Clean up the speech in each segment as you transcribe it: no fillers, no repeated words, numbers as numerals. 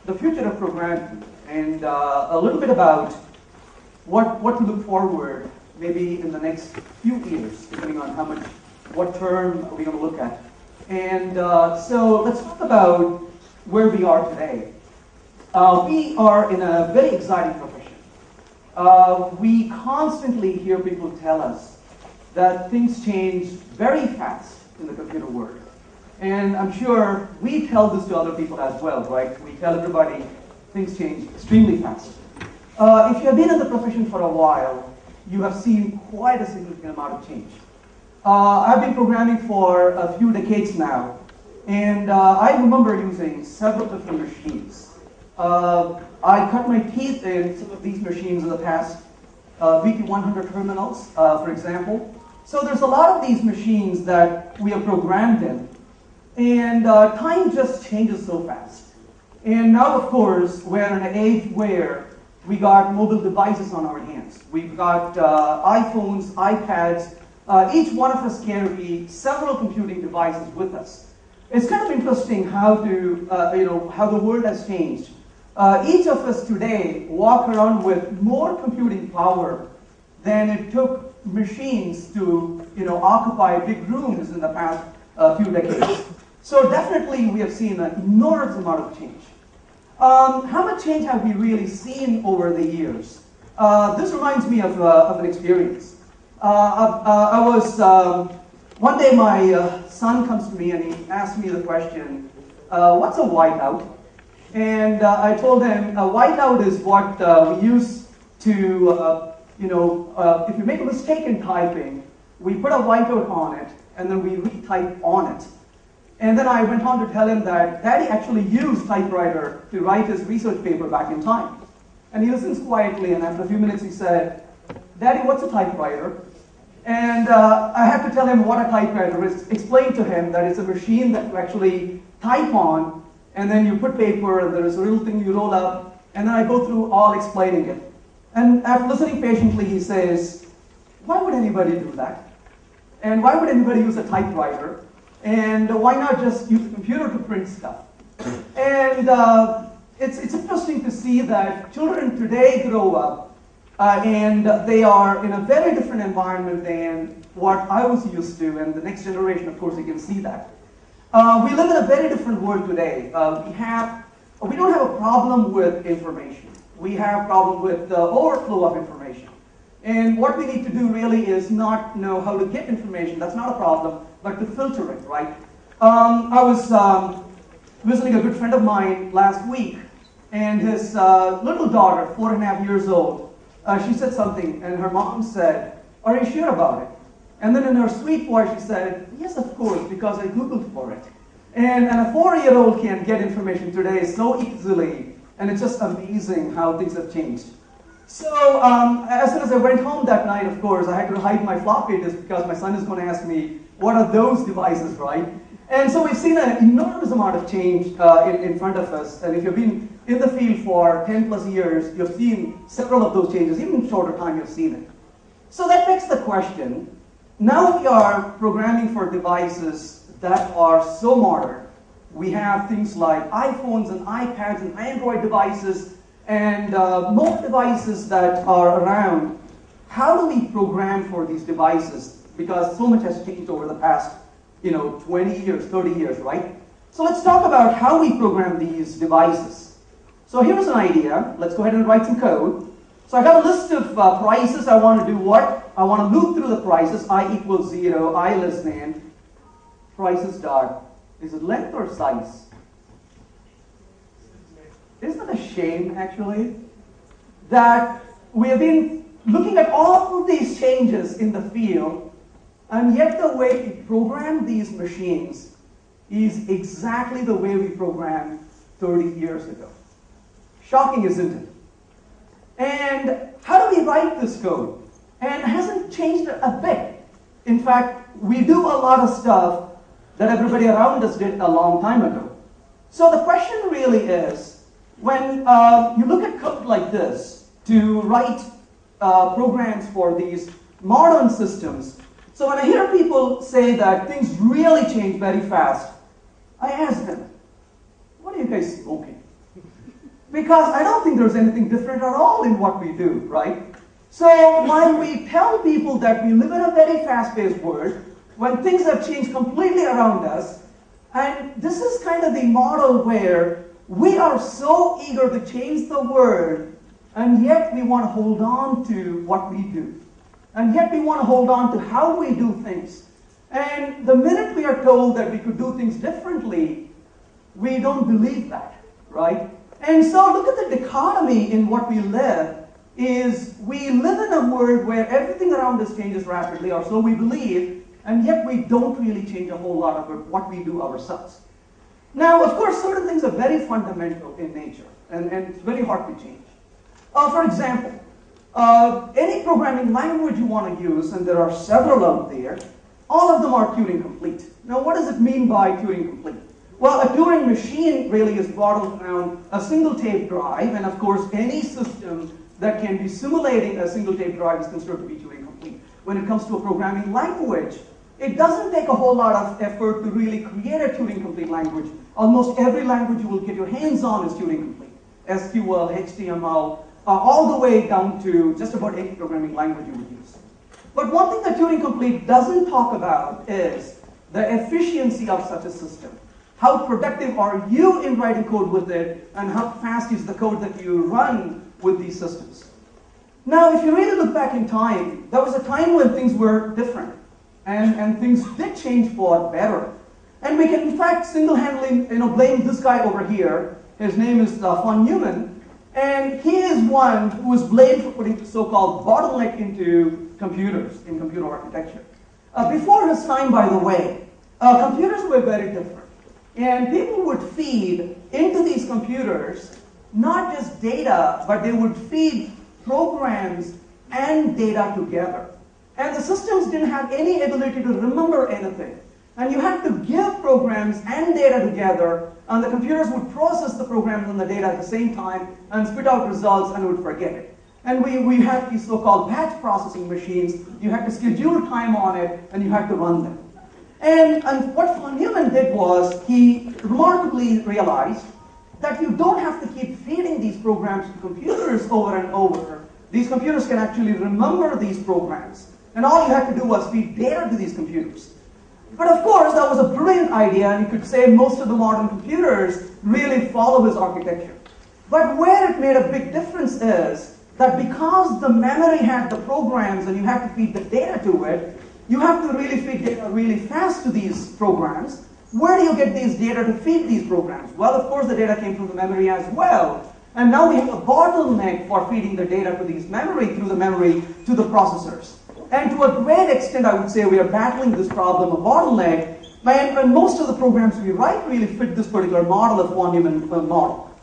the future of programming and a little bit about what to look forward maybe in the next few years, depending on what term we're going to look at. And so let's talk about where we are today. We are in a very exciting profession. We constantly hear people tell us that things change very fast in the computer world. And I'm sure we tell this to other people as well, right? We tell everybody things change extremely fast. If you have been in the profession for a while, you have seen quite a significant amount of change. I've been programming for a few decades now, and I remember using several different machines. I cut my teeth in some of these machines in the past, VP100 terminals, for example. So there's a lot of these machines that we have programmed in, and time just changes so fast. And now, of course, we're in an age where we got mobile devices on our hands. We've got iPhones, iPads. Each one of us carry several computing devices with us. It's kind of interesting how the world has changed. Each of us today walk around with more computing power than it took machines to occupy big rooms in the past few decades. So definitely we have seen an enormous amount of change. How much change have we really seen over the years? This reminds me of an experience. One day my son comes to me and he asked me the question, what's a whiteout? And I told him a whiteout is what we use to, if you make a mistake in typing, we put a whiteout on it and then we retype on it. And then I went on to tell him that Daddy actually used typewriter to write his research paper back in time. And he listens quietly, and after a few minutes he said, Daddy, what's a typewriter? And I had to tell him what a typewriter is, explain to him that it's a machine that you actually type on, and then you put paper, and there's a little thing you roll up, and then I go through all explaining it. And after listening patiently, he says, why would anybody do that? And why would anybody use a typewriter? And why not just use a computer to print stuff? And it's interesting to see that children today grow up and they are in a very different environment than what I was used to, and the next generation, of course, you can see that. We live in a very different world today. We don't have a problem with information. We have a problem with the overflow of information. And what we need to do really is not know how to get information. That's not a problem, but to filter it, right? I was visiting a good friend of mine last week, and his little daughter, 4.5 years old, she said something, and her mom said, are you sure about it? And then in her sweet voice, she said, yes, of course, because I Googled for it. And a 4-year-old can get information today so easily, and it's just amazing how things have changed. So as soon as I went home that night, of course, I had to hide my floppy disk because my son is going to ask me, what are those devices, right? And so we've seen an enormous amount of change in front of us. And if you've been in the field for 10 plus years, you've seen several of those changes. Even in shorter time, you've seen it. So that begs the question, now we are programming for devices that are so modern. We have things like iPhones and iPads and Android devices and more devices that are around. How do we program for these devices? Because so much has changed over the past 20 years, 30 years, right? So let's talk about how we program these devices. So here's an idea. Let's go ahead and write some code. So I got a list of prices. I want to do what? I want to loop through the prices. I equals 0, I less than, prices dot. Is it length or size? Isn't it a shame, actually, that we have been looking at all of these changes in the field, and yet the way we program these machines is exactly the way we programmed 30 years ago. Shocking, isn't it? And how do we write this code? And it hasn't changed a bit. In fact, we do a lot of stuff that everybody around us did a long time ago. So the question really is, when you look at code like this to write programs for these modern systems, so when I hear people say that things really change very fast, I ask them, what are you guys smoking? Because I don't think there's anything different at all in what we do, right? So while we tell people that we live in a very fast-paced world, when things have changed completely around us, and this is kind of the model where we are so eager to change the world, and yet we want to hold on to what we do. And yet we want to hold on to how we do things. And the minute we are told that we could do things differently, we don't believe that, right? And so look at the dichotomy in what we live, is we live in a world where everything around us changes rapidly, or so we believe, and yet we don't really change a whole lot of what we do ourselves. Now, of course, certain things are very fundamental in nature, and it's very hard to change. For example, any programming language you want to use, and there are several out there, all of them are Turing complete. Now, what does it mean by Turing complete? Well, a Turing machine really is bottled around a single tape drive, and of course, any system that can be simulating a single tape drive is considered to be Turing complete. When it comes to a programming language, it doesn't take a whole lot of effort to really create a Turing complete language. Almost every language you will get your hands on is Turing complete. SQL, HTML, all the way down to just about any programming language you would use. But one thing that Turing complete doesn't talk about is the efficiency of such a system. How productive are you in writing code with it, and how fast is the code that you run with these systems? Now, if you really look back in time, there was a time when things were different, and things did change for better. And we can, in fact, single-handedly blame this guy over here. His name is von Newman, and he is one who is blamed for putting so-called bottleneck into computers, in computer architecture. Before his time, by the way, computers were very different. And people would feed into these computers not just data, but they would feed programs and data together. And the systems didn't have any ability to remember anything. And you had to give programs and data together, and the computers would process the programs and the data at the same time and spit out results and would forget it. And we had these so-called batch processing machines. You had to schedule time on it, and you had to run them. And what von Newman did was he remarkably realized that you don't have to keep feeding these programs to computers over and over. These computers can actually remember these programs. And all you had to do was feed data to these computers. But of course, that was a brilliant idea, and you could say most of the modern computers really follow his architecture. But where it made a big difference is that because the memory had the programs and you had to feed the data to it, you have to really feed data really fast to these programs. Where do you get these data to feed these programs? Well, of course, the data came from the memory as well. And now we have a bottleneck for feeding the data to these memory, through the memory, to the processors. And to a great extent, I would say, we are battling this problem of bottleneck. And most of the programs we write really fit this particular model of von Neumann model.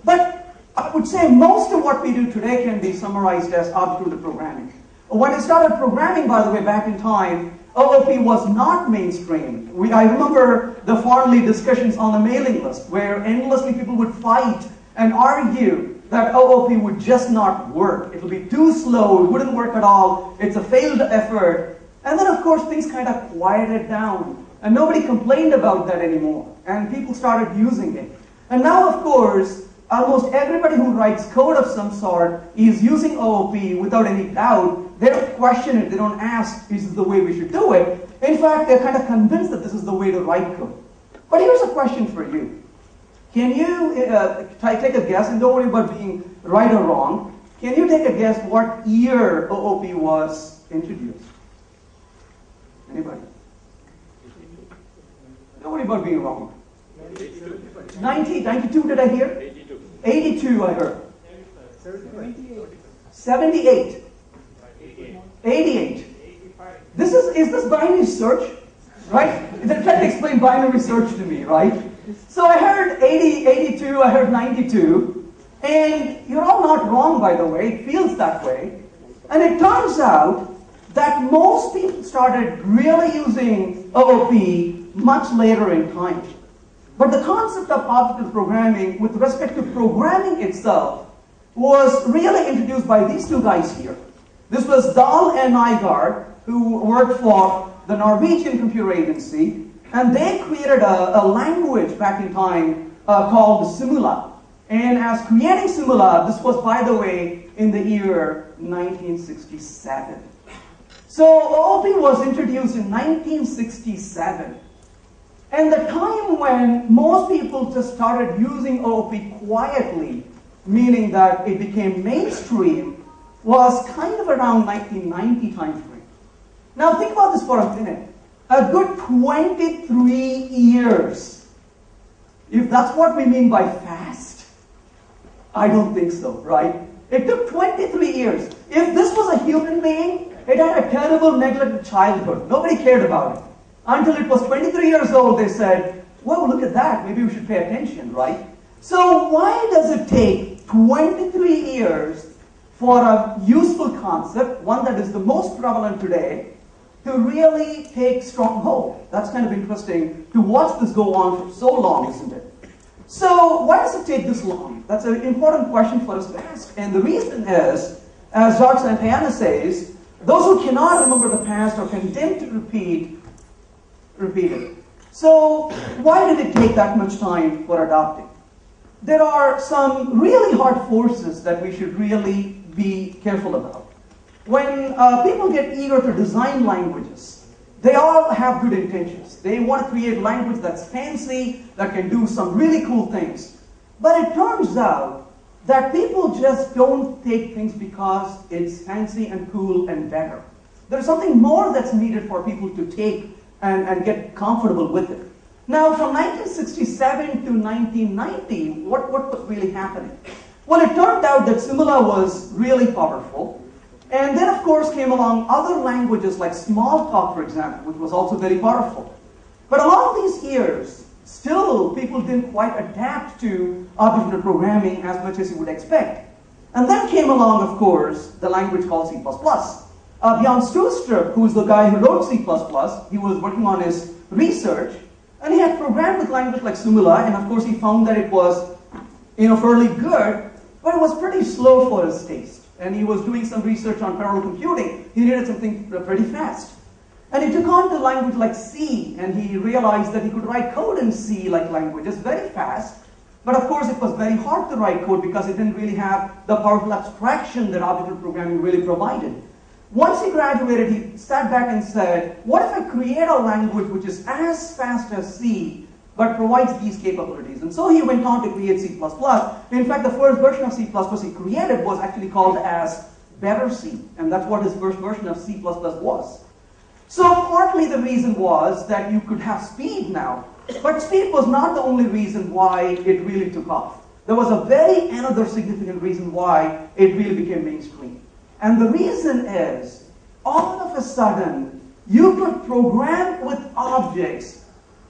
But I would say most of what we do today can be summarized as object-oriented programming. When I started programming, by the way, back in time, OOP was not mainstream. I remember the fondly discussions on the mailing list where endlessly people would fight and argue that OOP would just not work. It would be too slow, it wouldn't work at all, it's a failed effort. And then, of course, things kind of quieted down. And nobody complained about that anymore. And people started using it. And now, of course, almost everybody who writes code of some sort is using OOP without any doubt. They don't question it, they don't ask, is this the way we should do it? In fact, they're kind of convinced that this is the way to write code. But here's a question for you. Can you take a guess, and don't worry about being right or wrong, can you take a guess what year OOP was introduced? Anybody? Don't worry about being wrong. 92, did I hear? 82. 82, I heard. 78. 88. Is this binary search? Right? They're trying to explain binary search to me, right? So I heard 80, 82, I heard 92, and you're all not wrong, by the way, it feels that way. And it turns out that most people started really using OOP much later in time. But the concept of object programming with respect to programming itself was really introduced by these two guys here. This was Dahl and Nygaard, who worked for the Norwegian Computer Agency, and they created a language back in time called Simula. And as creating Simula, this was, by the way, in the year 1967. So OOP was introduced in 1967. And the time when most people just started using OOP quietly, meaning that it became mainstream, was kind of around 1990 timeframe. Now think about this for a minute. A good 23 years. If that's what we mean by fast, I don't think so, right? It took 23 years. If this was a human being, it had a terrible neglected childhood. Nobody cared about it. Until it was 23 years old, they said, whoa, look at that. Maybe we should pay attention, right? So why does it take 23 years for a useful concept, one that is the most prevalent today, to really take strong hold? That's kind of interesting to watch this go on for so long, isn't it? So why does it take this long? That's an important question for us to ask. And the reason is, as George Santayana says, those who cannot remember the past are condemned to repeat it. So why did it take that much time for adopting? There are some really hard forces that we should really be careful about. When people get eager to design languages, they all have good intentions. They want to create language that's fancy, that can do some really cool things. But it turns out that people just don't take things because it's fancy and cool and better. There's something more that's needed for people to take and get comfortable with it. Now, from 1967 to 1990, what was really happening? Well, it turned out that Simula was really powerful. And then, of course, came along other languages like Smalltalk, for example, which was also very powerful. But along these years, still people didn't quite adapt to object-oriented programming as much as you would expect. And then came along, of course, the language called C++. Bjorn Stroustrup, who's the guy who wrote C++, he was working on his research, and he had programmed with language like Simula, and of course he found that it was fairly good, but it was pretty slow for his taste. And he was doing some research on parallel computing. He needed something pretty fast. And he took on the language like C, and he realized that he could write code in C like languages very fast. But of course it was very hard to write code because it didn't really have the powerful abstraction that object programming really provided. Once he graduated, he sat back and said, what if I create a language which is as fast as C, but provides these capabilities? And so he went on to create C++. In fact, the first version of C++ he created was actually called as Better C, and that's what his first version of C++ was. So partly the reason was that you could have speed now, but speed was not the only reason why it really took off. There was another significant reason why it really became mainstream. And the reason is, all of a sudden, you could program with objects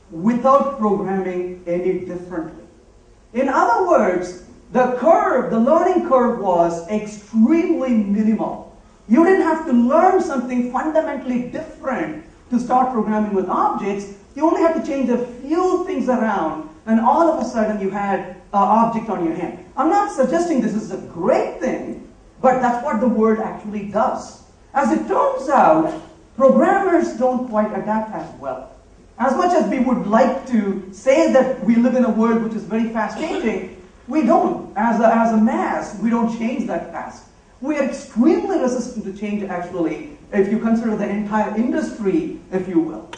without programming any differently. In other words, the learning curve was extremely minimal. You didn't have to learn something fundamentally different to start programming with objects. You only had to change a few things around, and all of a sudden you had an object on your hand. I'm not suggesting this is a great thing, but that's what the world actually does. As it turns out, programmers don't quite adapt as well. As much as we would like to say that we live in a world which is very fast-changing, we don't. As a mass, we don't change that fast. We are extremely resistant to change, actually, if you consider the entire industry, if you will.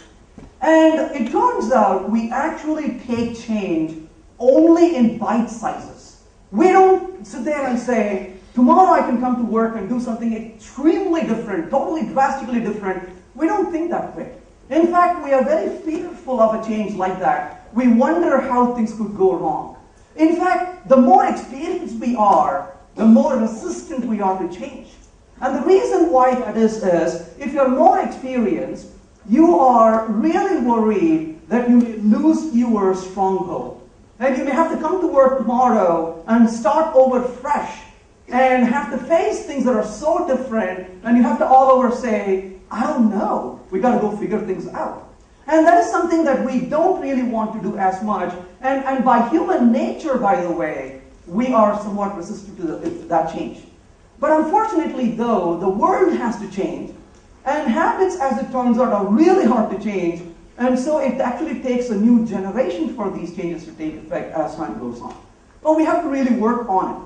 And it turns out we actually take change only in bite sizes. We don't sit there and say, tomorrow I can come to work and do something extremely different, totally drastically different. We don't think that way. In fact, we are very fearful of a change like that. We wonder how things could go wrong. In fact, the more experienced we are, the more resistant we are to change. And the reason why that is if you're more experienced, you are really worried that you may lose your stronghold. And you may have to come to work tomorrow and start over fresh and have to face things that are so different, and you have to all over say, I don't know, we got to go figure things out. And that is something that we don't really want to do as much, and by human nature, by the way, we are somewhat resistant to that change. But unfortunately, though, the world has to change, and habits, as it turns out, are really hard to change, and so it actually takes a new generation for these changes to take effect as time goes on. but we have to really work on it.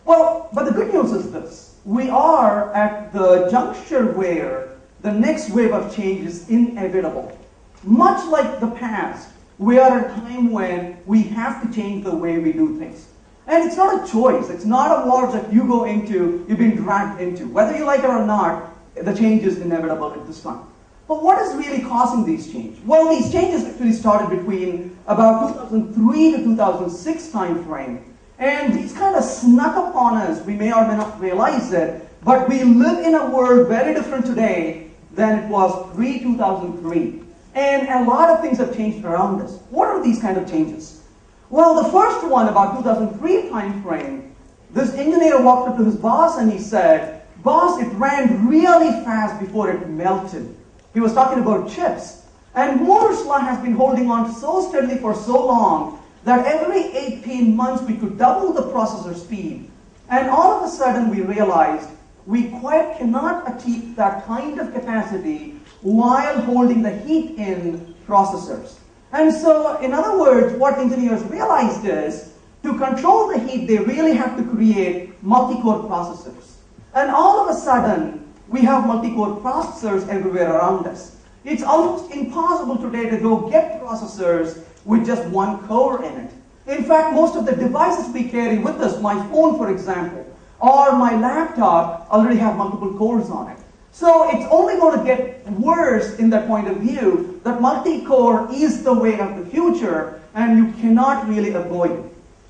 Well, but the good news is this. We are at the juncture where the next wave of change is inevitable. Much like the past, we are at a time when we have to change the way we do things. And it's not a choice. It's not a war that you go into, you've been dragged into. Whether you like it or not, the change is inevitable at this time. But what is really causing these changes? Well, these changes actually started between about 2003 to 2006 time frame. And these kind of snuck up on us. We may or may not realize it, but we live in a world very different today than it was pre-2003. And a lot of things have changed around us. What are these kind of changes? Well, the first one, about 2003 time frame, this engineer walked up to his boss and he said, "Boss, it ran really fast before it melted." He was talking about chips. And Moore's law has been holding on so steadily for so long that every 18 months we could double the processor speed. And all of a sudden we realized we quite cannot achieve that kind of capacity while holding the heat in processors. And so, in other words, what engineers realized is, to control the heat, they really have to create multi-core processors. And all of a sudden, we have multi-core processors everywhere around us. It's almost impossible today to go get processors with just one core in it. In fact, most of the devices we carry with us, my phone for example, or my laptop, already have multiple cores on it. So it's only going to get worse in that point of view that multi-core is the way of the future and you cannot really avoid it.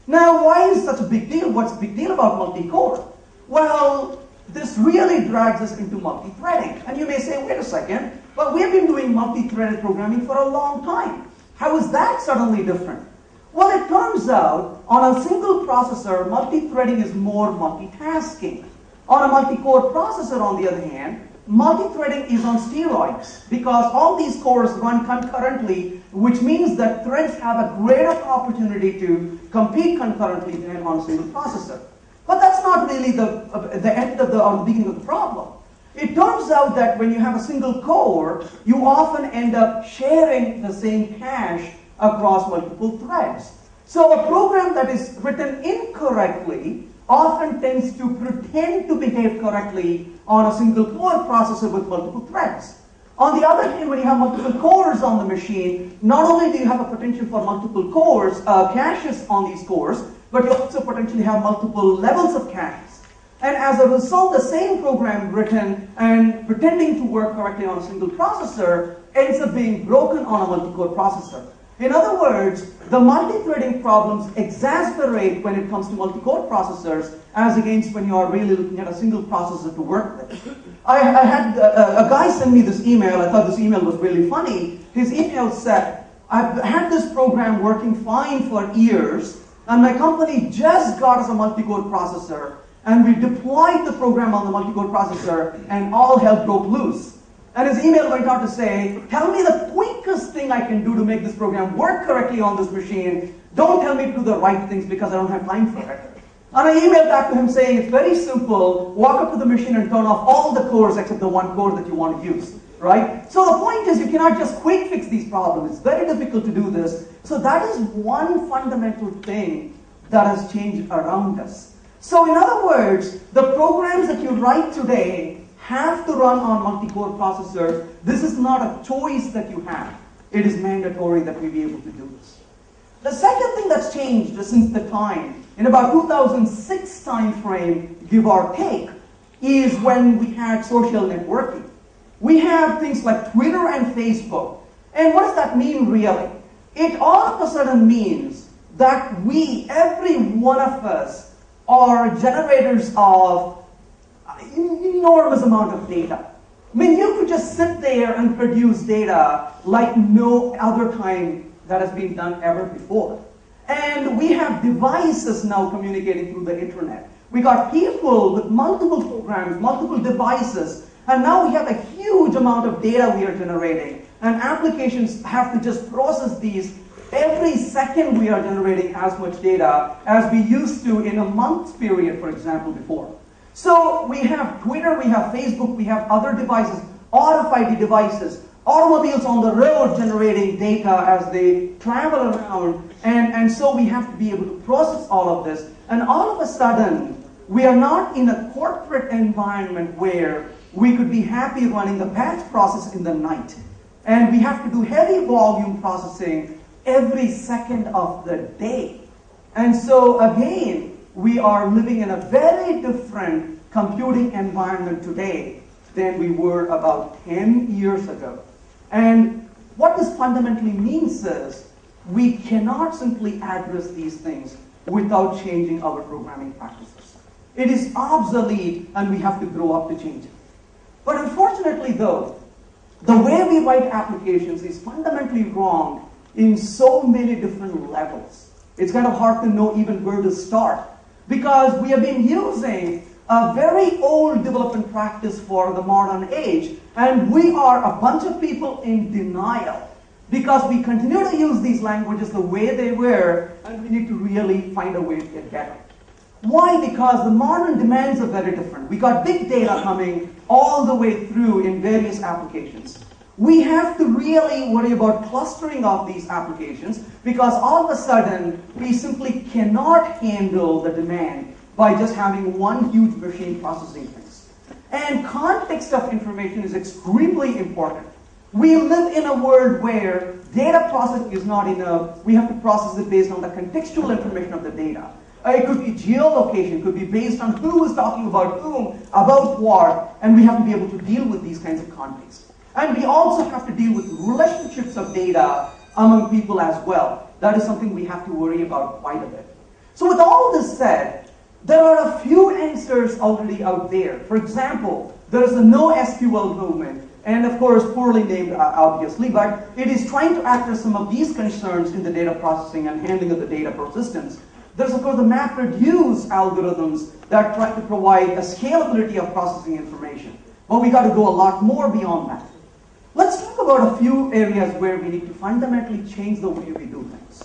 Now, why is such a big deal? What's the big deal about multi-core? Well, this really drags us into multi-threading. And you may say, wait a second, but we have been doing multi-threaded programming for a long time. How is that suddenly different? Well, it turns out, on a single processor, multi-threading is more multitasking. On a multi-core processor, on the other hand, multi-threading is on steroids because all these cores run concurrently, which means that threads have a greater opportunity to compete concurrently than on a single processor. But that's not really the end of or the beginning of the problem. It turns out that when you have a single core, you often end up sharing the same cache across multiple threads. So a program that is written incorrectly often tends to pretend to behave correctly on a single core processor with multiple threads. On the other hand, when you have multiple cores on the machine, not only do you have a potential for multiple cores, caches on these cores, but you also potentially have multiple levels of caches. And as a result, the same program written and pretending to work correctly on a single processor ends up being broken on a multi-core processor. In other words, the multi-threading problems exasperate when it comes to multi-core processors as against when you are really looking at a single processor to work with. I had a guy send me this email. I thought this email was really funny. His email said, "I've had this program working fine for years, and my company just got us a multi-core processor, and we deployed the program on the multi-core processor, and all hell broke loose." And his email went on to say, "Tell me the quickest thing I can do to make this program work correctly on this machine. Don't tell me to do the right things because I don't have time for it." And I emailed back to him saying, "It's very simple. Walk up to the machine and turn off all the cores except the one core that you want to use." Right? So the point is, you cannot just quick fix these problems. It's very difficult to do this. So that is one fundamental thing that has changed around us. So in other words, the programs that you write today have to run on multi-core processors. This is not a choice that you have. It is mandatory that we be able to do this. The second thing that's changed since the time, in about 2006 time frame, give or take, is when we had social networking. We have things like Twitter and Facebook. And what does that mean really? It all of a sudden means that we, every one of us, are generators of an enormous amount of data. I mean, you could just sit there and produce data like no other time that has been done ever before. And we have devices now communicating through the internet. We got people with multiple programs, multiple devices, and now we have a huge amount of data we are generating. And applications have to just process these. Every second we are generating as much data as we used to in a month's period, for example, before. So we have Twitter, we have Facebook, we have other devices, RFID devices, automobiles on the road generating data as they travel around, and so we have to be able to process all of this. And all of a sudden, we are not in a corporate environment where we could be happy running the batch process in the night. And we have to do heavy volume processing every second of the day. And so again, we are living in a very different computing environment today than we were about 10 years ago. And what this fundamentally means is we cannot simply address these things without changing our programming practices. It is obsolete and we have to grow up to change it. But unfortunately though, the way we write applications is fundamentally wrong in so many different levels. It's kind of hard to know even where to start, because we have been using a very old development practice for the modern age, and we are a bunch of people in denial because we continue to use these languages the way they were, and we need to really find a way to get better. Why? Because the modern demands are very different. We got big data coming all the way through in various applications. We have to really worry about clustering of these applications, because all of a sudden we simply cannot handle the demand by just having one huge machine processing things. And context of information is extremely important. We live in a world where data processing is not enough. We have to process it based on the contextual information of the data. It could be geolocation, it could be based on who is talking about whom, about what, and we have to be able to deal with these kinds of contexts. And we also have to deal with relationships of data among people as well. That is something we have to worry about quite a bit. So with all this said, there are a few answers already out there. For example, there is the NoSQL movement, and of course poorly named obviously, but it is trying to address some of these concerns in the data processing and handling of the data persistence. There's of course the MapReduce algorithms that try to provide a scalability of processing information. But we got to go a lot more beyond that. Let's talk about a few areas where we need to fundamentally change the way we do things.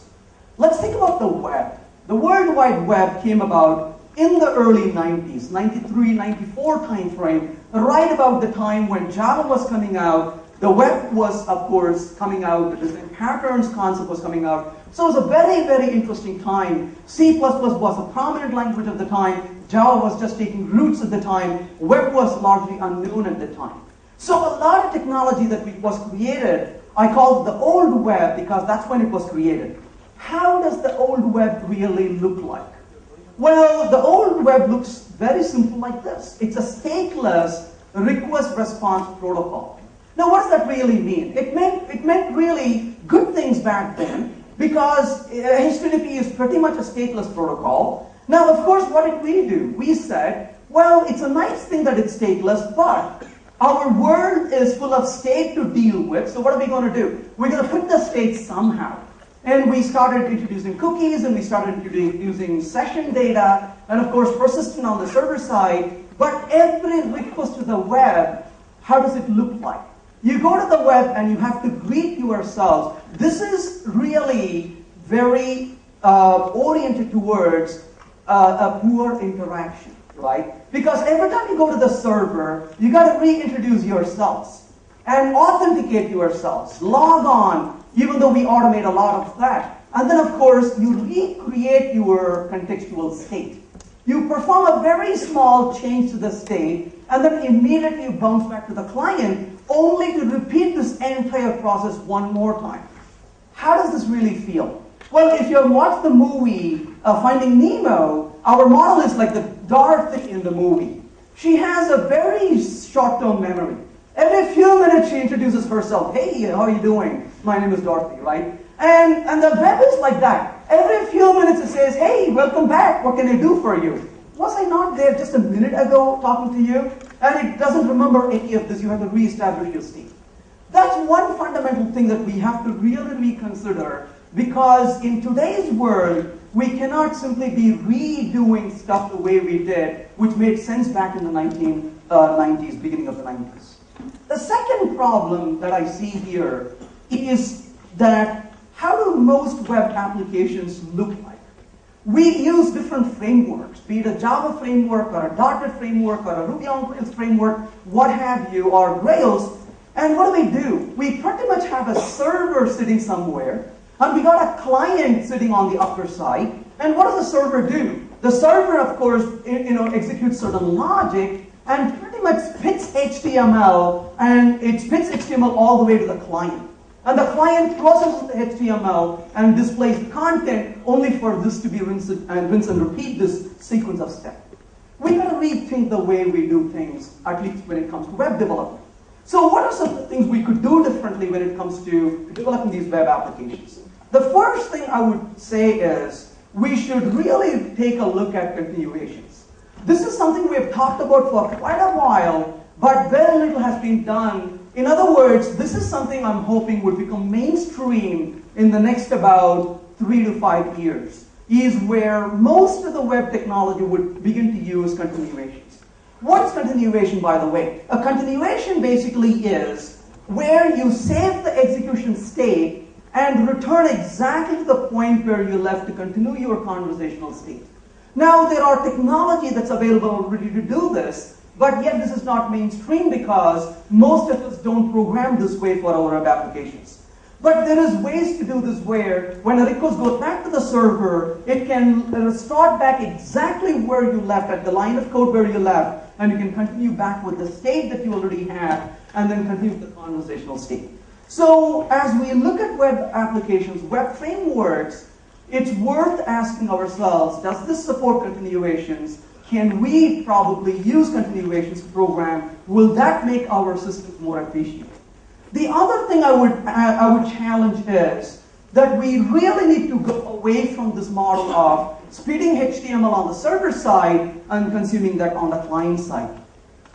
Let's think about the web. The World Wide Web came about in the early 90s, 93, 94 timeframe, right about the time when Java was coming out. The web was, of course, coming out. The design patterns concept was coming out. So it was a very, very interesting time. C++ was a prominent language at the time. Java was just taking roots at the time. Web was largely unknown at the time. So a lot of technology that was created, I call it the old web because that's when it was created. How does the old web really look like? Well, the old web looks very simple like this. It's a stateless request-response protocol. Now, what does that really mean? It meant really good things back then, because HTTP is pretty much a stateless protocol. Now, of course, what did we do? We said, well, it's a nice thing that it's stateless, but our world is full of state to deal with, so what are we going to do? We're going to put the state somehow. And we started introducing cookies, and we started using session data, and of course persistent on the server side. But every request to the web, how does it look like? You go to the web and you have to greet yourselves. This is really very oriented towards a poor interaction, right? Because every time you go to the server, you got to reintroduce yourselves and authenticate yourselves, log on, even though we automate a lot of that. And then, of course, you recreate your contextual state. You perform a very small change to the state, and then immediately you bounce back to the client, only to repeat this entire process one more time. How does this really feel? Well, if you have watched the movie Finding Nemo, our model is like the Dorothy in the movie. She has a very short-term memory. Every few minutes she introduces herself. Hey, how are you doing? My name is Dorothy, right? And the web is like that. Every few minutes it says, hey, welcome back. What can I do for you? Was I not there just a minute ago talking to you? And it doesn't remember any of this. You have to reestablish your state. That's one fundamental thing that we have to really reconsider, because in today's world, we cannot simply be redoing stuff the way we did, which made sense back in the 1990s, beginning of the 90s. The second problem that I see here is that how do most web applications look like? We use different frameworks, be it a Java framework or a .NET framework or a Ruby on Rails framework, what have you, or Rails. And what do? We pretty much have a server sitting somewhere, and we got a client sitting on the upper side. And what does the server do? The server, of course, executes certain logic and pretty much spits HTML, and it spits HTML all the way to the client. And the client processes the HTML and displays content only for this to be rinse and repeat this sequence of steps. We got to rethink the way we do things, at least when it comes to web development. So what are some of the things we could do differently when it comes to developing these web applications? The first thing I would say is we should really take a look at continuations. This is something we have talked about for quite a while, but very little has been done. In other words, this is something I'm hoping would become mainstream in the next about 3 to 5 years, is where most of the web technology would begin to use continuations. What's continuation, by the way? A continuation basically is where you save the execution state and return exactly to the point where you left to continue your conversational state. Now, there are technology that's available already to do this, but yet this is not mainstream because most of us don't program this way for our web applications. But there is ways to do this where when a request goes back to the server, it can start back exactly where you left, at the line of code where you left, and you can continue back with the state that you already had, and then continue the conversational state. So as we look at web applications, web frameworks, it's worth asking ourselves, does this support continuations? Can we probably use continuations to program? Will that make our systems more efficient? The other thing I would challenge is that we really need to go away from this model of spitting HTML on the server side and consuming that on the client side.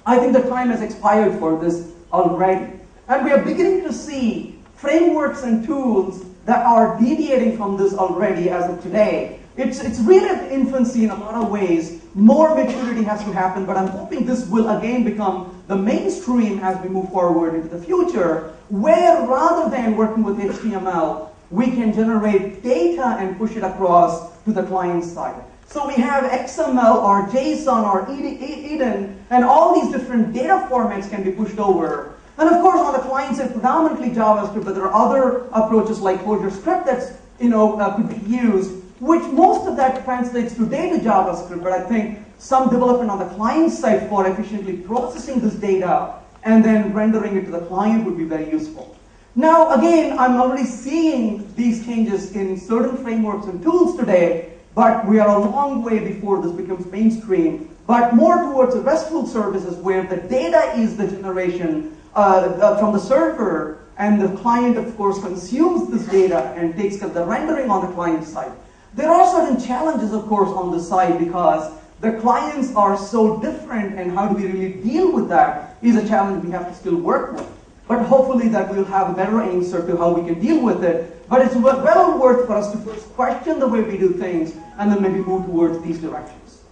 I think the time has expired for this already. And we are beginning to see frameworks and tools that are deviating from this already as of today. It's really at infancy in a lot of ways. More maturity has to happen, but I'm hoping this will again become the mainstream as we move forward into the future, where rather than working with HTML, we can generate data and push it across to the client side. So we have XML or JSON or Eden, and all these different data formats can be pushed over. And of course, on the client side, predominantly JavaScript, but there are other approaches like ClojureScript that's could be used, which most of that translates today to JavaScript, but I think some development on the client side for efficiently processing this data and then rendering it to the client would be very useful. Now, again, I'm already seeing these changes in certain frameworks and tools today, but we are a long way before this becomes mainstream, but more towards the RESTful services where the data is the generation from the server, and the client, of course, consumes this data and takes care of the rendering on the client side. There are certain challenges, of course, on the side because the clients are so different, and how do we really deal with that is a challenge we have to still work with. But hopefully that we'll have a better answer to how we can deal with it. But it's well worth for us to first question the way we do things and then maybe move towards these directions.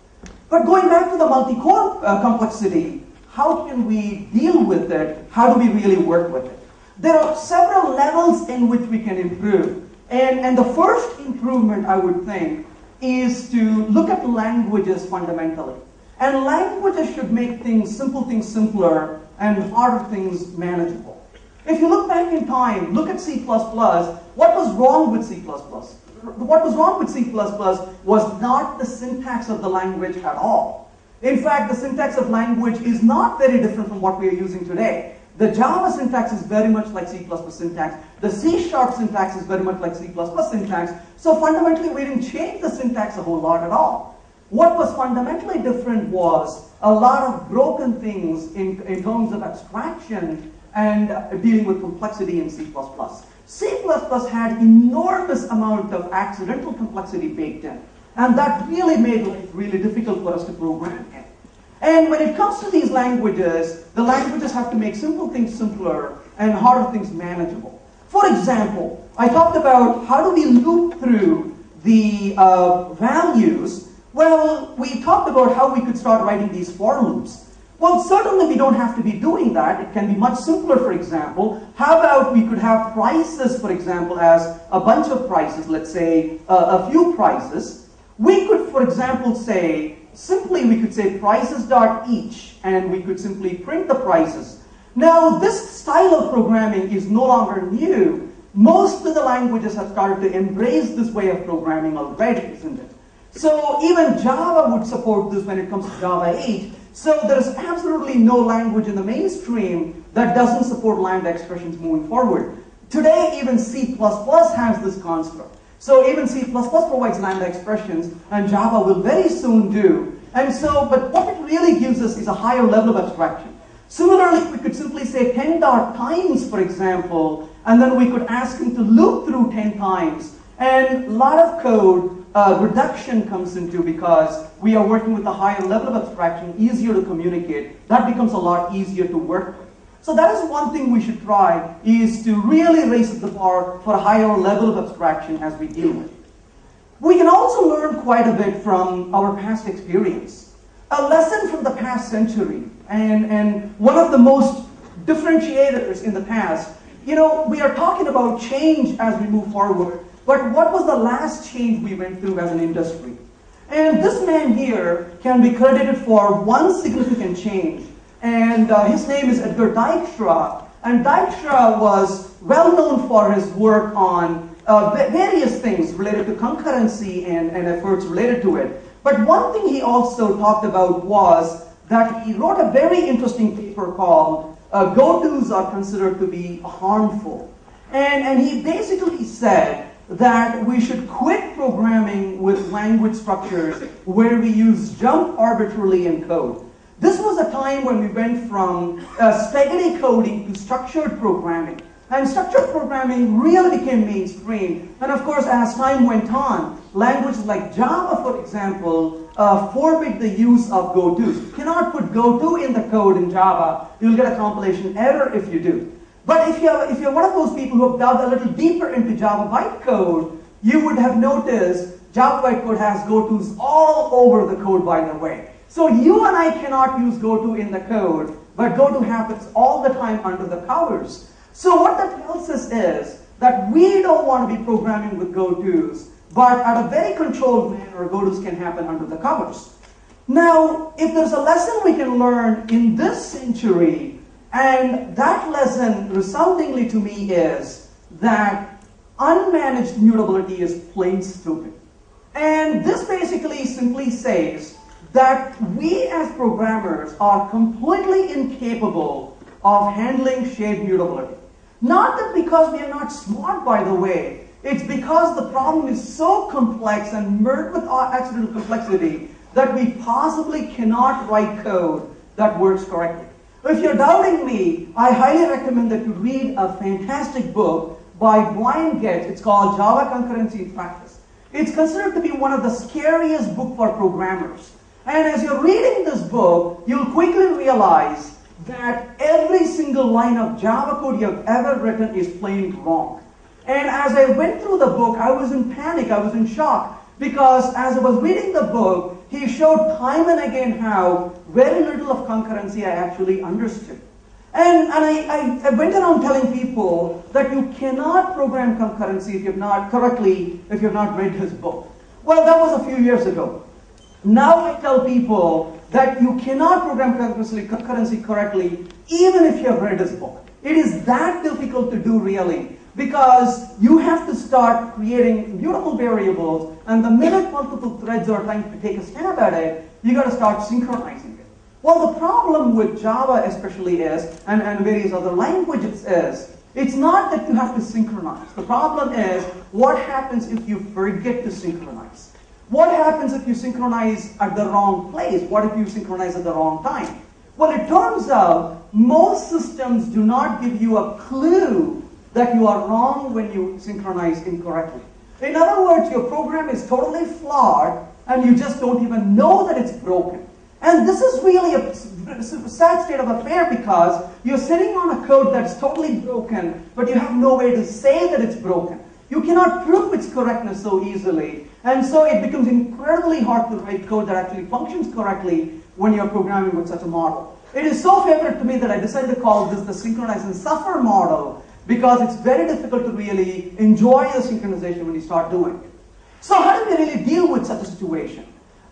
But going back to the multi-core complexity, how can we deal with it? How do we really work with it? There are several levels in which we can improve. And the first improvement, I would think, is to look at languages fundamentally. And languages should make simple things simpler and harder things manageable. If you look back in time, look at C++, what was wrong with C++? What was wrong with C++ was not the syntax of the language at all. In fact, the syntax of language is not very different from what we are using today. The Java syntax is very much like C++ syntax. The C# syntax is very much like C++ syntax. So fundamentally, we didn't change the syntax a whole lot at all. What was fundamentally different was a lot of broken things in terms of abstraction and dealing with complexity in C++. C++ had enormous amount of accidental complexity baked in. And that really made life really difficult for us to program in. And when it comes to these languages, the languages have to make simple things simpler and harder things manageable. For example, I talked about how do we loop through the values. Well, we talked about how we could start writing these for loops. Well, certainly we don't have to be doing that. It can be much simpler, for example. How about we could have prices, for example, as a bunch of prices, let's say a few prices. We could, for example, say, simply we could say prices.each, and we could simply print the prices. Now, this style of programming is no longer new. Most of the languages have started to embrace this way of programming already, isn't it? So even Java would support this when it comes to Java 8. So there's absolutely no language in the mainstream that doesn't support lambda expressions moving forward. Today, even C++ has this construct. So even C++ provides lambda expressions, and Java will very soon do. And so, but what it really gives us is a higher level of abstraction. Similarly, we could simply say 10 dot times, for example, and then we could ask him to loop through 10 times. And a lot of code reduction comes into because we are working with a higher level of abstraction, easier to communicate. That becomes a lot easier to work with. So that is one thing we should try, is to really raise the bar for a higher level of abstraction as we deal with it. We can also learn quite a bit from our past experience. A lesson from the past century, and one of the most differentiators in the past, we are talking about change as we move forward, but what was the last change we went through as an industry? And this man here can be credited for one significant change, and his name is Edgar Dijkstra. And Dijkstra was well known for his work on various things related to concurrency and efforts related to it. But one thing he also talked about was that he wrote a very interesting paper called "Go-Tos are considered to be harmful." And he basically said that we should quit programming with language structures where we use jump arbitrarily in code. This was a time when we went from spaghetti coding to structured programming. And structured programming really became mainstream. And of course, as time went on, languages like Java, for example, forbid the use of go-tos. You cannot put go-to in the code in Java. You'll get a compilation error if you do. But if you're one of those people who have delved a little deeper into Java bytecode, you would have noticed Java bytecode has go-tos all over the code, by the way. So you and I cannot use go-to in the code, but go-to happens all the time under the covers. So what that tells us is that we don't want to be programming with go-tos, but at a very controlled manner, go-tos can happen under the covers. Now, if there's a lesson we can learn in this century, and that lesson resoundingly to me is that unmanaged mutability is plain stupid. And this basically simply says that we as programmers are completely incapable of handling shared mutability. Not that because we are not smart, by the way. It's because the problem is so complex and merged with accidental complexity that we possibly cannot write code that works correctly. If you're doubting me, I highly recommend that you read a fantastic book by Brian Getz. It's called Java Concurrency in Practice. It's considered to be one of the scariest books for programmers. And as you're reading this book, you'll quickly realize that every single line of Java code you have ever written is plain wrong. And as I went through the book, I was in panic, I was in shock, because as I was reading the book, he showed time and again how very little of concurrency I actually understood. And I went around telling people that you cannot program concurrency if you've not read his book. Well, that was a few years ago. Now I tell people that you cannot program concurrency correctly even if you have read his book. It is that difficult to do, really, because you have to start creating mutable variables, and the minute multiple threads are trying to take a stab at it, you got to start synchronizing it. Well, the problem with Java especially is, and various other languages is, it's not that you have to synchronize. The problem is, what happens if you forget to synchronize? What happens if you synchronize at the wrong place? What if you synchronize at the wrong time? Well, it turns out most systems do not give you a clue that you are wrong when you synchronize incorrectly. In other words, your program is totally flawed and you just don't even know that it's broken. And this is really a sad state of affair because you're sitting on a code that's totally broken, but you have no way to say that it's broken. You cannot prove its correctness so easily. And so it becomes incredibly hard to write code that actually functions correctly when you're programming with such a model. It is so favorite to me that I decided to call this the synchronize and suffer model, because it's very difficult to really enjoy the synchronization when you start doing it. So how do we really deal with such a situation?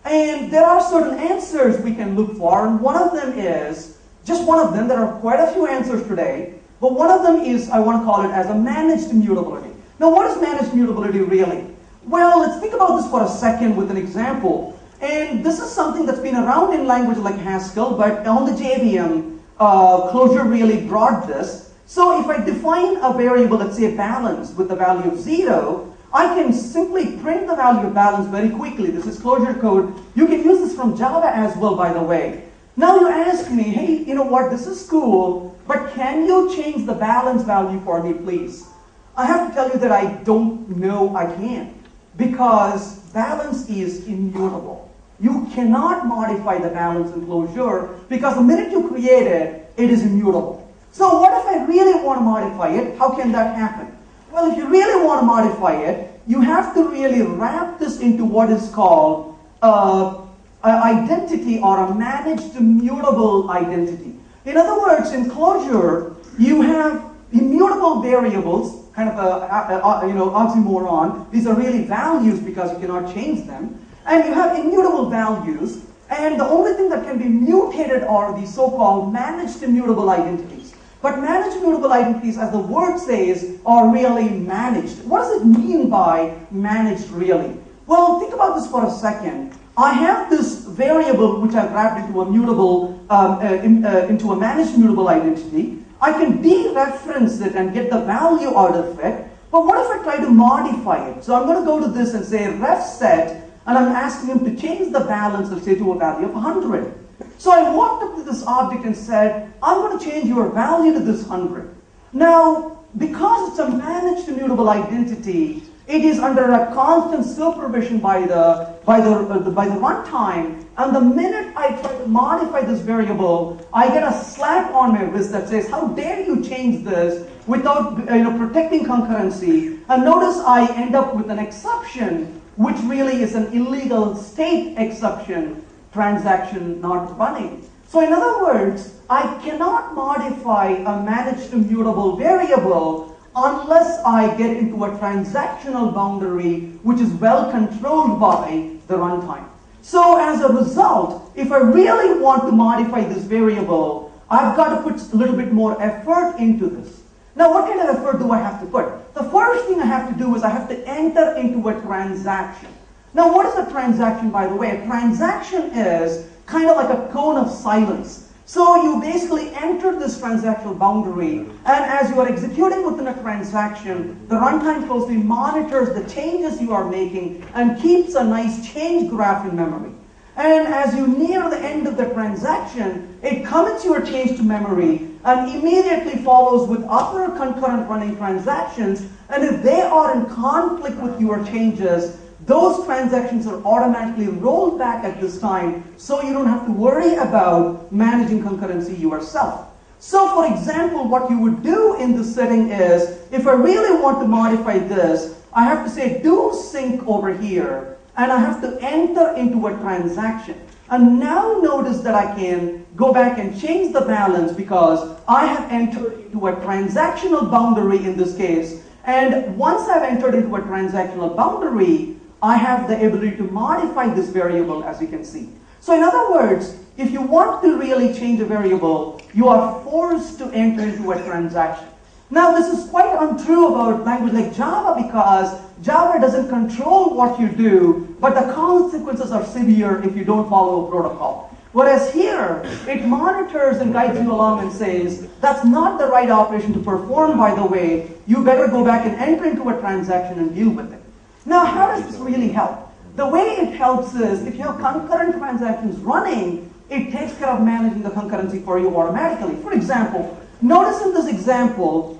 And there are certain answers we can look for, and one of them is Just one of them. There are quite a few answers today, but one of them is, I want to call it as a managed mutability. Now, what is managed mutability really? Well, let's think about this for a second with an example. And this is something that's been around in language like Haskell, but on the JVM, Clojure really brought this. So if I define a variable, let's say balance, with the value of 0, I can simply print the value of balance very quickly. This is Clojure code. You can use this from Java as well, by the way. Now you ask me, hey, you know what, this is cool, but can you change the balance value for me, please? I have to tell you that I don't know I can, because balance is immutable. You cannot modify the balance in Clojure, because the minute you create it, it is immutable. So what if I really want to modify it? How can that happen? Well, if you really want to modify it, you have to really wrap this into what is called an identity, or a managed mutable identity. In other words, in Clojure, you have immutable variables, kind of a oxymoron. These are really values because you cannot change them. And you have immutable values, and the only thing that can be mutated are the so-called managed immutable identities. But managed mutable identities, as the word says, are really managed. What does it mean by managed really? Well, think about this for a second. I have this variable which I've wrapped into a mutable, into a managed mutable identity. I can dereference it and get the value out of it. But what if I try to modify it? So I'm going to go to this and say ref set, and I'm asking him to change the balance, let's say, to a value of 100. So I walked up to this object and said, I'm going to change your value to this 100. Now, because it's a managed immutable identity, it is under a constant supervision by the runtime. And the minute I try to modify this variable, I get a slap on my wrist that says, how dare you change this without protecting concurrency. And notice I end up with an exception, which really is an illegal state exception, transaction not running. So in other words, I cannot modify a managed immutable variable unless I get into a transactional boundary which is well controlled by the runtime. So as a result, if I really want to modify this variable, I've got to put a little bit more effort into this. Now, what kind of effort do I have to put? The first thing I have to do is I have to enter into a transaction. Now, what is a transaction, by the way? A transaction is kind of like a cone of silence. So you basically enter this transactional boundary, and as you are executing within a transaction, the runtime closely monitors the changes you are making and keeps a nice change graph in memory. And as you near the end of the transaction, it commits your change to memory and immediately follows with other concurrent running transactions. And if they are in conflict with your changes, those transactions are automatically rolled back at this time, so you don't have to worry about managing concurrency yourself. So for example, what you would do in this setting is, if I really want to modify this, I have to say do sync over here, and I have to enter into a transaction. And now notice that I can go back and change the balance because I have entered into a transactional boundary in this case. And once I've entered into a transactional boundary, I have the ability to modify this variable, as you can see. So in other words, if you want to really change a variable, you are forced to enter into a transaction. Now, this is quite untrue about language like Java, because Java doesn't control what you do, but the consequences are severe if you don't follow a protocol. Whereas here, it monitors and guides you along and says, that's not the right operation to perform, by the way. You better go back and enter into a transaction and deal with it. Now, how does this really help? The way it helps is, if you have concurrent transactions running, it takes care of managing the concurrency for you automatically. For example, notice in this example,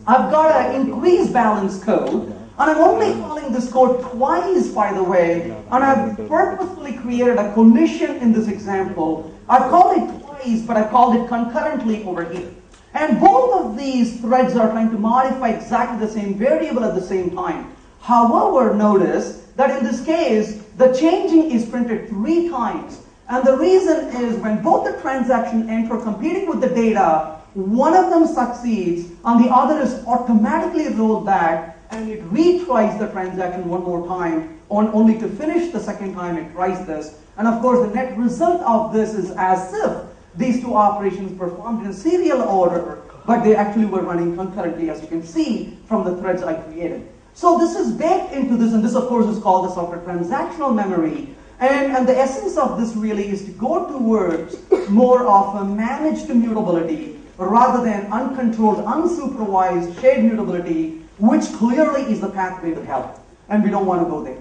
I've got an increase balance code, and I'm only calling this code twice, by the way, and I've purposefully created a collision in this example. I've called it twice, but I called it concurrently over here. And both of these threads are trying to modify exactly the same variable at the same time. However, notice that in this case, the changing is printed 3 times. And the reason is when both the transaction enter competing with the data, one of them succeeds and the other is automatically rolled back, and it retries the transaction one more time, only to finish the second time it tries this. And of course, the net result of this is as if these two operations performed in serial order, but they actually were running concurrently, as you can see from the threads I created. So this is baked into this, and this of course is called the software transactional memory. And the essence of this really is to go towards more of a managed mutability rather than uncontrolled, unsupervised shared mutability, which clearly is the pathway to hell, and we don't want to go there.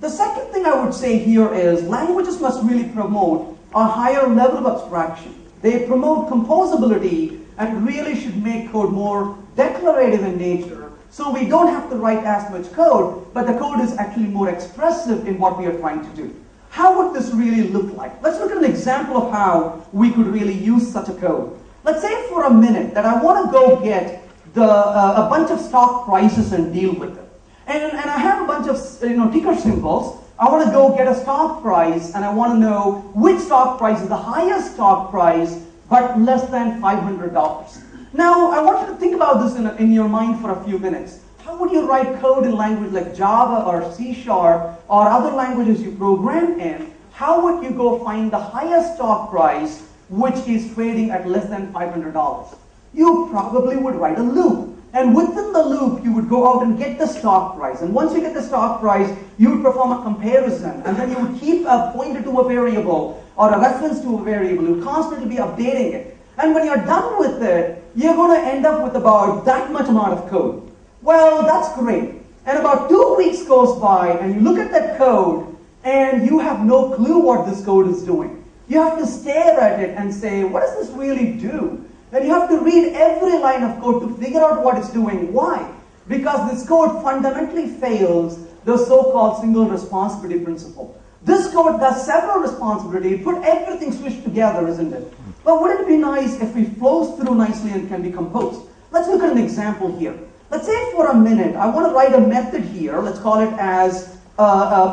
The second thing I would say here is languages must really promote a higher level of abstraction. They promote composability and really should make code more declarative in nature, so we don't have to write as much code, but the code is actually more expressive in what we are trying to do. How would this really look like? Let's look at an example of how we could really use such a code. Let's say for a minute that I want to go get a bunch of stock prices and deal with them. And I have a bunch of ticker symbols. I want to go get a stock price, and I want to know which stock price is the highest stock price, but less than $500. Now, I want you to think about this in your mind for a few minutes. How would you write code in language like Java or C# or other languages you program in? How would you go find the highest stock price which is trading at less than $500? You probably would write a loop. And within the loop, you would go out and get the stock price. And once you get the stock price, you would perform a comparison. And then you would keep a pointer to a variable or a reference to a variable. You would constantly be updating it. And when you're done with it, you're going to end up with about that much amount of code. Well, that's great. And about 2 weeks goes by, and you look at that code, and you have no clue what this code is doing. You have to stare at it and say, what does this really do? And you have to read every line of code to figure out what it's doing. Why? Because this code fundamentally fails the so-called single responsibility principle. This code does several responsibilities, put everything switched together, isn't it? But wouldn't it be nice if it flows through nicely and can be composed? Let's look at an example here. Let's say for a minute, I want to write a method here. Let's call it as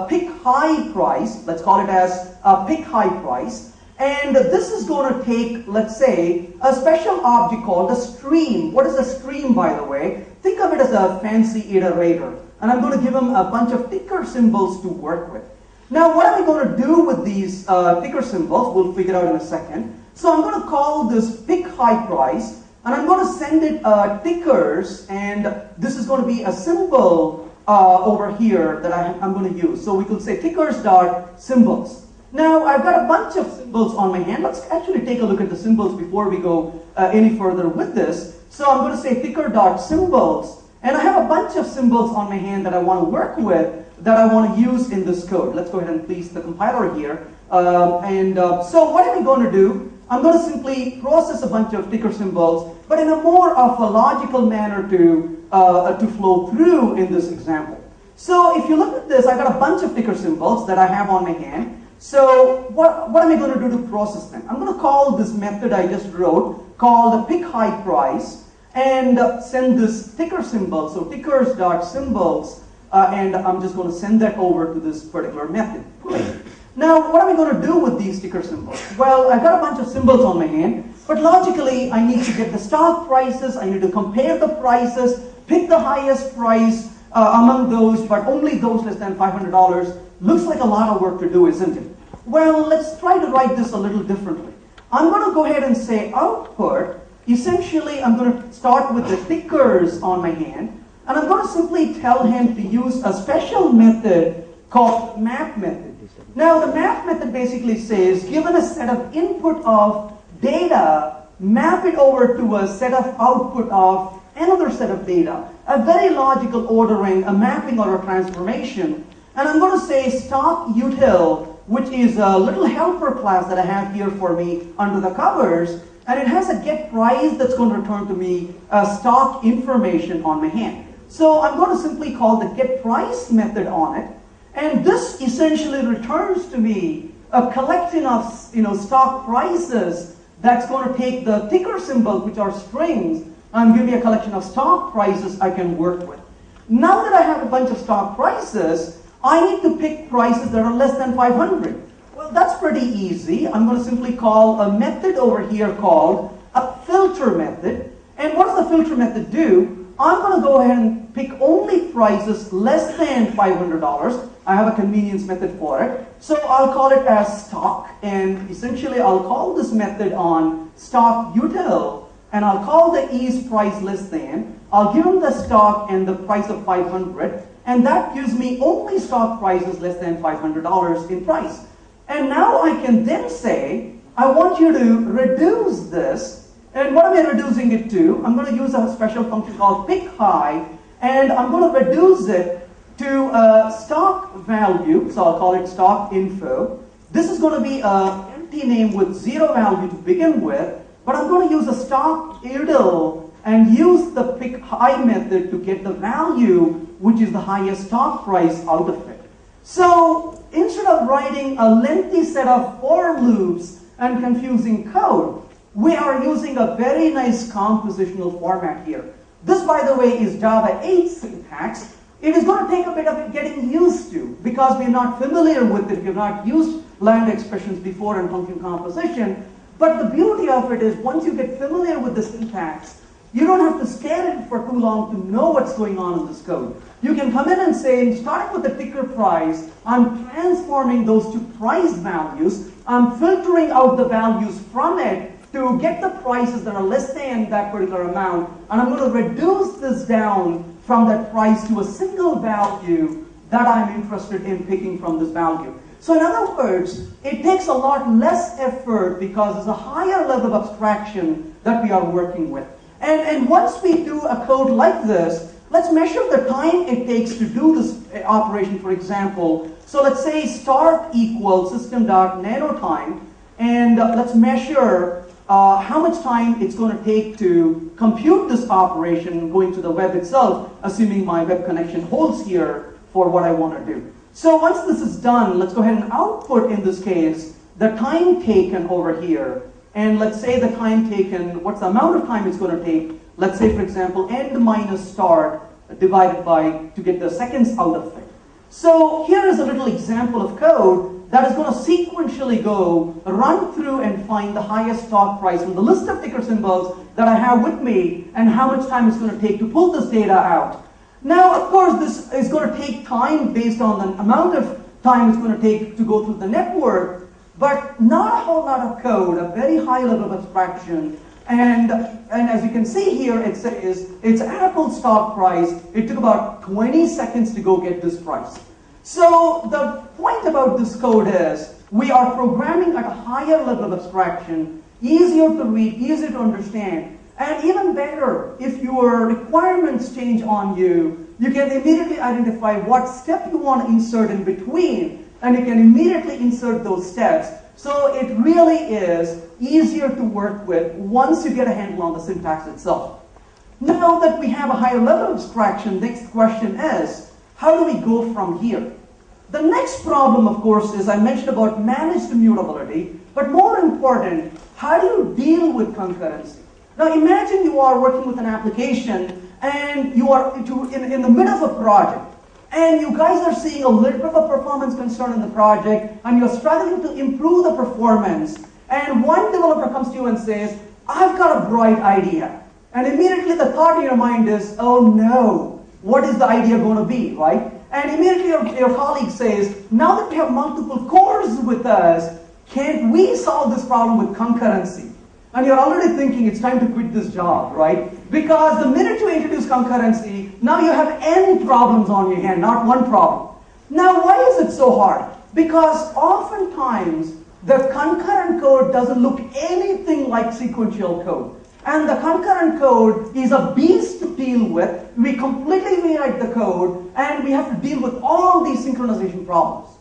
pick high price. Let's call it as pick high price. And this is going to take, let's say, a special object called a stream. What is a stream, by the way? Think of it as a fancy iterator. And I'm going to give them a bunch of ticker symbols to work with. Now, what am I going to do with these ticker symbols? We'll figure out in a second. So I'm going to call this pick high price. And I'm going to send it tickers. And this is going to be a symbol over here that I'm going to use. So we could say tickers.symbols. Now, I've got a bunch of symbols on my hand. Let's actually take a look at the symbols before we go any further with this. So I'm going to say ticker.symbols. And I have a bunch of symbols on my hand that I want to work with, that I want to use in this code. Let's go ahead and please the compiler here. So what am I going to do? I'm going to simply process a bunch of ticker symbols, but in a more of a logical manner to flow through in this example. So if you look at this, I've got a bunch of ticker symbols that I have on my hand. So what am I going to do to process them? I'm going to call this method I just wrote called pick high price and send this ticker symbol, so tickers.symbols, and I'm just going to send that over to this particular method. Now, what am I going to do with these ticker symbols? Well, I've got a bunch of symbols on my hand, but logically I need to get the stock prices, I need to compare the prices, pick the highest price among those, but only those less than $500. Looks like a lot of work to do, isn't it? Well, let's try to write this a little differently. I'm going to go ahead and say output. Essentially, I'm going to start with the tickers on my hand, and I'm going to simply tell him to use a special method called map method. Now, the map method basically says, given a set of input of data, map it over to a set of output of another set of data. A very logical ordering, a mapping or a transformation. And I'm going to say stock util, which is a little helper class that I have here for me under the covers. And it has a get price that's going to return to me stock information on my hand. So I'm going to simply call the get price method on it. And this essentially returns to me a collection of stock prices that's going to take the ticker symbol, which are strings, and give me a collection of stock prices I can work with. Now that I have a bunch of stock prices, I need to pick prices that are less than 500. Well, that's pretty easy. I'm going to simply call a method over here called a filter method. And what does the filter method do? I'm going to go ahead and pick only prices less than $500. I have a convenience method for it. So I'll call it as stock, and essentially I'll call this method on stock util, and I'll call the is price less than. I'll give them the stock and the price of 500, and that gives me only stock prices less than $500 in price. And now I can then say, I want you to reduce this. And what am I reducing it to? I'm going to use a special function called pick high, and I'm going to reduce it to a stock value. So I'll call it stock info. This is going to be an empty name with 0 value to begin with, but I'm going to use a stock idle and use the pick high method to get the value, which is the highest stock price out of it. So instead of writing a lengthy set of for loops and confusing code, we are using a very nice compositional format here. This, by the way, is Java 8 syntax. It is going to take a bit of getting used to because we're not familiar with it. We've not used lambda expressions before in function composition. But the beauty of it is once you get familiar with the syntax, you don't have to stare at it for too long to know what's going on in this code. You can come in and say, starting with the ticker price, I'm transforming those to price values. I'm filtering out the values from it to get the prices that are less than that particular amount, and I'm going to reduce this down from that price to a single value that I'm interested in picking from this value. So in other words, it takes a lot less effort because there's a higher level of abstraction that we are working with. And once we do a code like this, let's measure the time it takes to do this operation, for example. So let's say start equals system.nanotime, and let's measure how much time it's going to take to compute this operation going to the web itself, assuming my web connection holds here for what I want to do. So once this is done, let's go ahead and output, in this case, the time taken over here. And let's say the time taken, what's the amount of time it's going to take? Let's say, for example, end minus start divided by, to get the seconds out of it. So here is a little example of code that is going to sequentially go, run through and find the highest stock price from the list of ticker symbols that I have with me and how much time it's going to take to pull this data out. Now, of course, this is going to take time based on the amount of time it's going to take to go through the network, but not a whole lot of code, a very high level of abstraction. And as you can see here, it says it's Apple stock price. It took about 20 seconds to go get this price. So the point about this code is we are programming at a higher level of abstraction, easier to read, easier to understand, and even better, if your requirements change on you, you can immediately identify what step you want to insert in between, and you can immediately insert those steps. So it really is easier to work with once you get a handle on the syntax itself. Now that we have a higher level of abstraction, next question is, how do we go from here? The next problem, of course, is I mentioned about managed mutability, but more important, how do you deal with concurrency? Now imagine you are working with an application and you are in the middle of a project, and you guys are seeing a little bit of a performance concern in the project, and you're struggling to improve the performance, and one developer comes to you and says, I've got a bright idea. And immediately the thought in your mind is, oh no, what is the idea going to be, right? And immediately your colleague says, now that we have multiple cores with us, can't we solve this problem with concurrency? And you're already thinking it's time to quit this job, right? Because the minute you introduce concurrency, now you have n problems on your hand, not one problem. Now, why is it so hard? Because oftentimes, the concurrent code doesn't look anything like sequential code. And the concurrent code is a beast to deal with. We completely rewrite the code, and we have to deal with all these synchronization problems.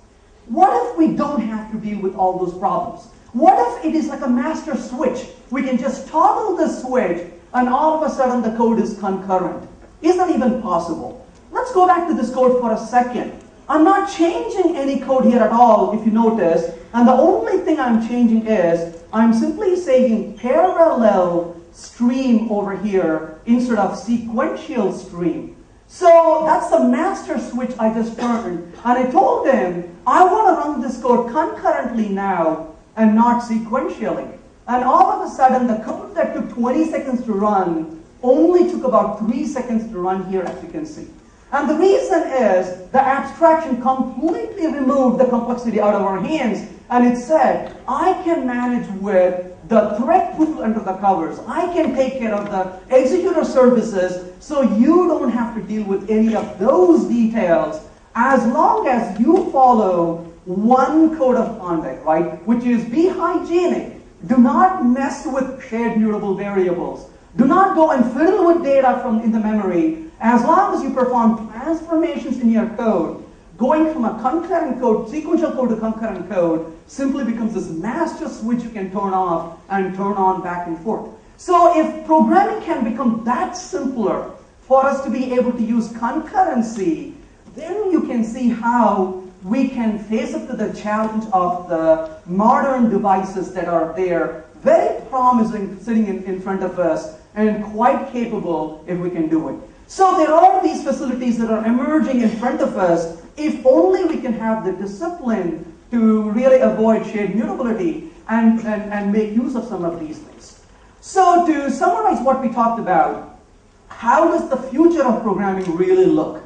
What if we don't have to deal with all those problems? What if it is like a master switch? We can just toggle the switch, and all of a sudden the code is concurrent. Is that even possible? Let's go back to this code for a second. I'm not changing any code here at all, if you notice, and the only thing I'm changing is I'm simply saying parallel stream over here instead of sequential stream. So that's the master switch I just turned, and I told them I want to run this code concurrently now and not sequentially. And all of a sudden the code that took 20 seconds to run only took about 3 seconds to run here, as you can see. And the reason is the abstraction completely removed the complexity out of our hands, and it said, I can manage with the thread pool under the covers. I can take care of the executor services, so you don't have to deal with any of those details as long as you follow one code of conduct, right? Which is be hygienic. Do not mess with shared mutable variables. Do not go and fiddle with data from in the memory. As long as you perform transformations in your code, going from a concurrent code, sequential code to concurrent code, simply becomes this master switch you can turn off and turn on back and forth. So if programming can become that simpler for us to be able to use concurrency, then you can see how we can face up to the challenge of the modern devices that are there, very promising, sitting in front of us, and quite capable if we can do it. So there are these facilities that are emerging in front of us, if only we can have the discipline to really avoid shared mutability and make use of some of these things. So to summarize what we talked about, how does the future of programming really look?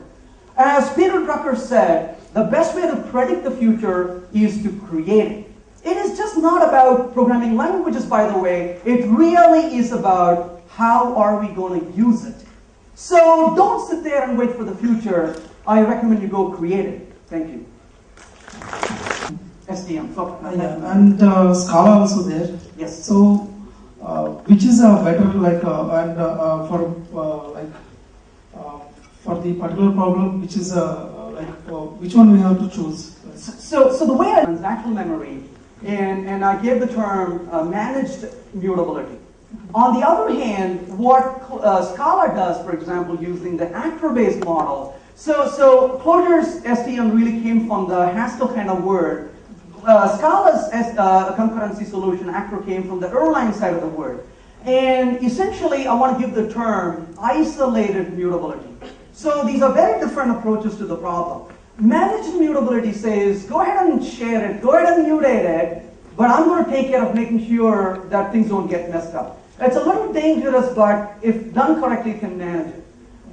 As Peter Drucker said, the best way to predict the future is to create it. It is just not about programming languages, by the way. It really is about how are we going to use it. So don't sit there and wait for the future. I recommend you go create it. Thank you. STM. And Scala also there. Yes. So which is better, like for the particular problem, which is which one we have to choose? So the way I transactional memory, and I gave the term managed mutability. On the other hand, what Scala does, for example, using the actor-based model. So Clojure's STM really came from the Haskell kind of word. Scala's concurrency solution, actor, came from the Erlang side of the word. And essentially, I want to give the term isolated mutability. So these are very different approaches to the problem. Managed mutability says, go ahead and share it, go ahead and mutate it, but I'm going to take care of making sure that things don't get messed up. It's a little dangerous, but if done correctly, it can manage it.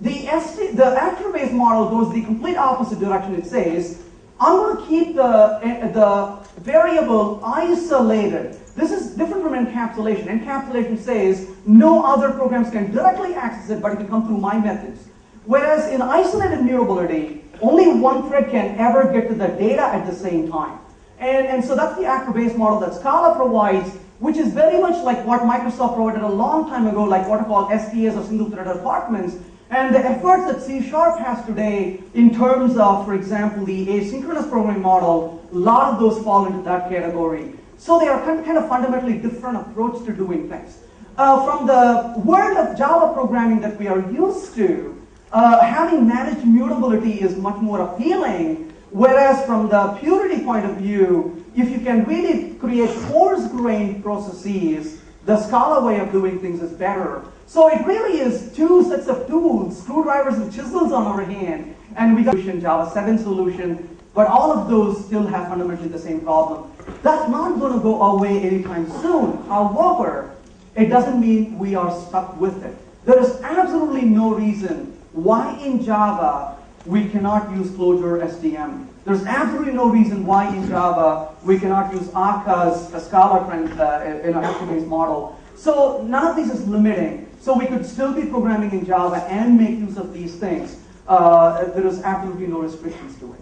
The actor-based model goes the complete opposite direction. It says, I'm going to keep the variable isolated. This is different from encapsulation. Encapsulation says, no other programs can directly access it, but it can come through my methods. Whereas in isolated mutability, only one thread can ever get to the data at the same time. And so that's the actor-based model that Scala provides, which is very much like what Microsoft provided a long time ago, like what are called STAs or single-threaded apartments. And the efforts that C# has today in terms of, for example, the asynchronous programming model, a lot of those fall into that category. So they are kind of fundamentally different approach to doing things. From the world of Java programming that we are used to, having managed mutability is much more appealing, whereas from the purity point of view, if you can really create coarse-grained processes, the Scala way of doing things is better. So it really is two sets of tools, screwdrivers and chisels on our hand, and we got Java 7 solution, but all of those still have fundamentally the same problem. That's not going to go away anytime soon. However, it doesn't mean we are stuck with it. There is absolutely no reason why in Java we cannot use Clojure SDM. There's absolutely no reason why in Java we cannot use Aka's Scala actor-based model. So none of this is limiting. So we could still be programming in Java and make use of these things. There is absolutely no restrictions to it.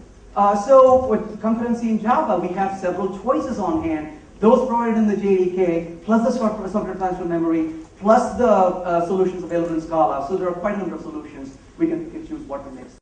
So with concurrency in Java, we have several choices on hand. Those provided in the JDK, plus the software transfer memory, plus the solutions available in Scala. So there are quite a number of solutions. We can choose what to mix.